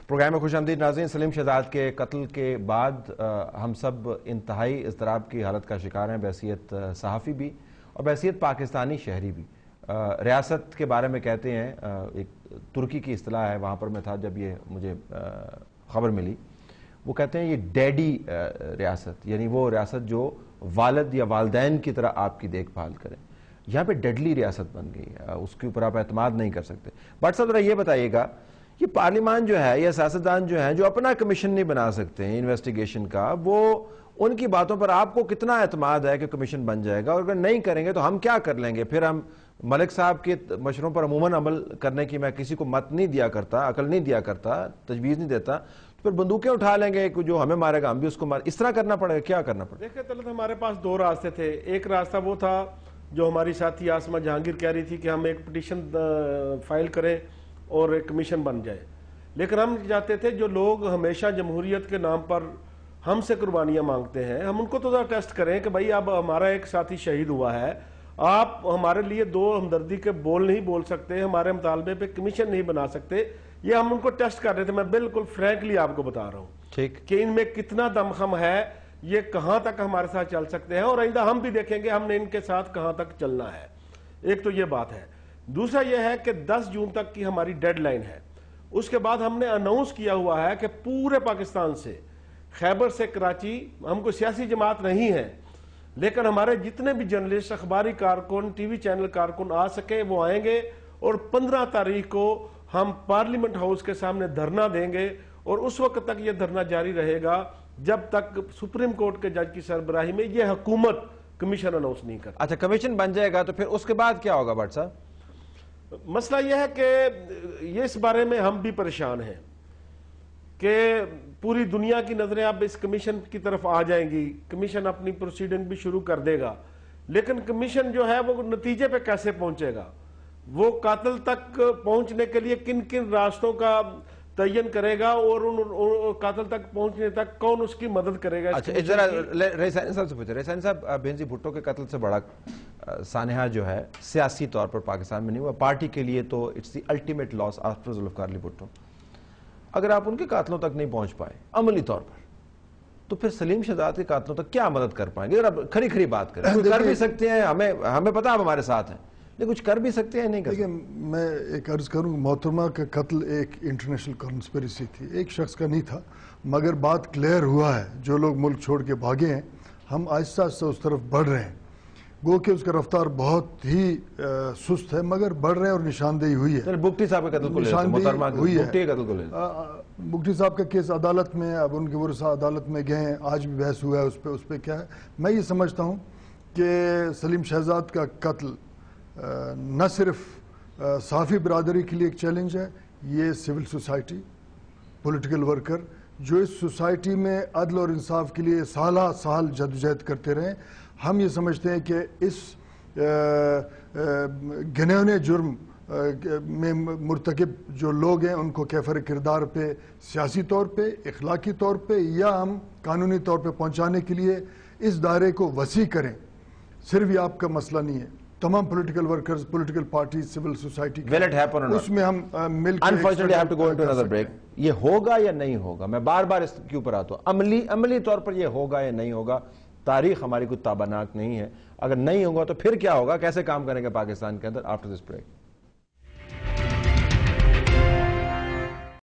Programme میں خوش آمدید ناظرین. سلیم شہزاد کے قتل کے بعد ہم سب انتہائی اضطراب کی حالت کا شکار ہیں, بحیثیت صحافی بھی اور بحیثیت پاکستانی شہری بھی. ریاست کے بارے میں کہتے ہیں, ایک ترکی کی اصطلاح ہے, وہاں پر میں تھا جب یہ مجھے خبر ملی, وہ کہتے ہیں یہ ڈیڈی ریاست, یعنی وہ ریاست جو والد یا والدین کی طرح آپ کی دیکھ بھال کریں. یہاں پہ ڈیڈلی ریاست بن گئی, اس کے اوپر آپ اعتماد نہیں کر سکتے. بٹ صاحب ذرا یہ بتائیے گا, یہ پارلیمان جو ہے یا سیاستدان جو ہیں جو اپنا کمیشن نہیں بنا سکتے ہیں انویسٹیگیشن کا, وہ ان کی باتوں پر آپ کو کتنا اعتماد ہے کہ کمیشن بن جائے گا؟ اور اگر نہیں کریں گے تو ہم کیا کر لیں گے؟ پھر ہم ملک صاحب کے مشوروں پر عموماً عمل کرنے کی میں کسی کو مت نہیں دیا کرتا, عقل نہیں دیا کرتا, تجویز نہیں دیتا. پھر بندوقیں اٹھا لیں گے, جو ہمیں مارے گا ہم بھی اس کو اس طرح کرنا پڑے گا. کیا کرنا پڑے گا؟ دیکھیں طلعت, ہمارے پاس دو راستے تھے. ایک راستہ وہ تھا جو ہماری ساتھی آسمہ جہانگیر کہہ رہی تھی کہ ہم ایک پٹیشن فائل کریں اور ایک کمیشن بن جائے. لیکن ہم چاہتے تھے جو لوگ ہمیشہ جمہوریت کے نام پر ہم سے قربانیاں مانگتے ہیں, ہم ان کو تو ذرا ٹیسٹ کریں کہ بھائی اب ہمارا ایک ساتھی شہید ہوا ہے, آپ ہمارے لیے دو ہمدردی کے بول نہیں بول سکتے, ہمارے مطالبے پہ کمیشن نہیں بنا سکتے. یہ ہم ان کو ٹیسٹ کر رہے تھے. میں بالکل فرینکلی آپ کو بتا رہا ہوں ٹھیک کہ ان میں کتنا دمخم ہے, یہ کہاں تک ہمارے ساتھ چل سکتے ہیں, اور آئندہ ہم بھی دیکھیں گے ہم نے ان کے ساتھ کہاں تک چلنا ہے. ایک تو یہ بات ہے. دوسرا یہ ہے کہ 10 جون تک کی ہماری ڈیڈ لائن ہے. اس کے بعد ہم نے اناؤنس کیا ہوا ہے کہ پورے پاکستان سے, خیبر سے کراچی, ہم کو سیاسی جماعت نہیں ہے لیکن ہمارے جتنے بھی جرنلسٹ, اخباری کارکن, ٹی وی چینل کارکن آ سکے وہ آئیں گے, اور 15 تاریخ کو ہم پارلیمنٹ ہاؤس کے سامنے دھرنا دیں گے, اور اس وقت تک یہ دھرنا جاری رہے گا جب تک سپریم کورٹ کے جج کی سربراہی میں یہ حکومت کمیشن اناؤنس نہیں کرتی. اچھا, کمیشن بن جائے گا تو پھر اس کے بعد کیا ہوگا بٹ صاحب؟ مسئلہ یہ ہے کہ یہ اس بارے میں ہم بھی پریشان ہیں کہ پوری دنیا کی نظریں اب اس کمیشن کی طرف آ جائیں گی. کمیشن اپنی پروسیڈنگ بھی شروع کر دے گا, لیکن کمیشن جو ہے وہ نتیجے پہ کیسے پہنچے گا؟ وہ قاتل تک پہنچنے کے لیے کن کن راستوں کا تعین کرے گا, اور ان قاتل تک پہنچنے تک کون اس کی مدد کرے گا؟ اچھا, ذرا ریحانی صاحب سے پوچھیں. ریحانی صاحب, بینظیر بھٹو کے قتل سے بڑا سانحہ جو ہے سیاسی طور پر پاکستان میں نہیں ہوا, پارٹی کے لیے تو it's the ultimate loss after Zulfikar Ali Bhutto. اگر آپ ان کے قاتلوں تک نہیں پہنچ پائے عملی طور پر, تو پھر سلیم شہزاد کے قاتلوں تک کیا مدد کر پائیں گے؟ ذرا کھری کھری بات کریں. کر بھی سکتے ہیں, ہمیں پتا آپ ہمارے ساتھ ہیں, لیکن کچھ کر بھی سکتے ہیں, نہیں کر سکتے. میں ایک عرض کروں, محترمہ کا قتل ایک انٹرنیشنل کانسپیریسی تھی, ایک شخص کا نہیں تھا. مگر بات کلیئر ہوا ہے, جو لوگ ملک چھوڑ کے بھاگے ہیں, ہم آہستہ آہستہ اس طرف بڑھ رہے ہیں. گو کہ اس کا رفتار بہت ہی سست ہے, مگر بڑھ رہے ہیں, اور نشاندہی ہوئی ہے. بگٹی صاحب کے قتل کو لے لیں. بگٹی صاحب کا کیس عدالت میں, اب ان کے ورثاء عدالت میں گئے ہیں, آج بھی بحث ہوا ہے اس پہ کیا ہے. میں یہ سمجھتا ہوں کہ سلیم شہزاد کا قتل نہ صرف صحافی برادری کے لیے ایک چیلنج ہے, یہ سول سوسائٹی, پولیٹیکل ورکر جو اس سوسائٹی میں عدل اور انصاف کے لیے سالہ سال جدوجہد کرتے رہیں. ہم یہ سمجھتے ہیں کہ اس گھنونے جرم میں مرتکب جو لوگ ہیں ان کو کیفر کردار پہ, سیاسی طور پہ, اخلاقی طور پہ, یا ہم قانونی طور پہ پہنچانے کے لیے اس دائرے کو وسیع کریں. صرف یہ آپ کا مسئلہ نہیں ہے, تمام political workers, political party, civil society, اس میں ہم مل کے یہ ہوگا یا نہیں ہوگا؟ میں بار بار اس کے اوپر آتا ہوں, عملی طور پر یہ ہوگا یا نہیں ہوگا؟ تاریخ ہماری کوئی تاباناک نہیں ہے. اگر نہیں ہوگا تو پھر کیا ہوگا؟ کیسے کام کریں گے پاکستان کے اندر؟ After this break.